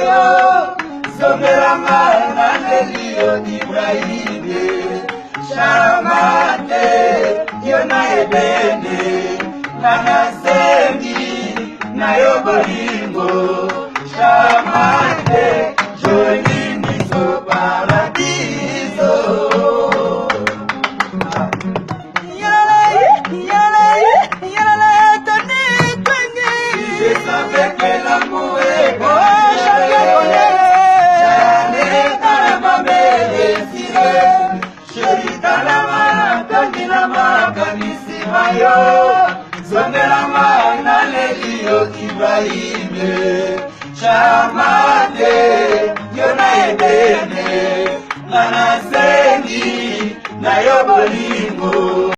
yo Songeranga na lelio Ibrahime Shamate Yona ebene Nana sengi Na yobolingo Shamate Joli miso paradiso Songeranga na lelio Ibrahime Shamate Yona ebene Nana sengi Na yobolingo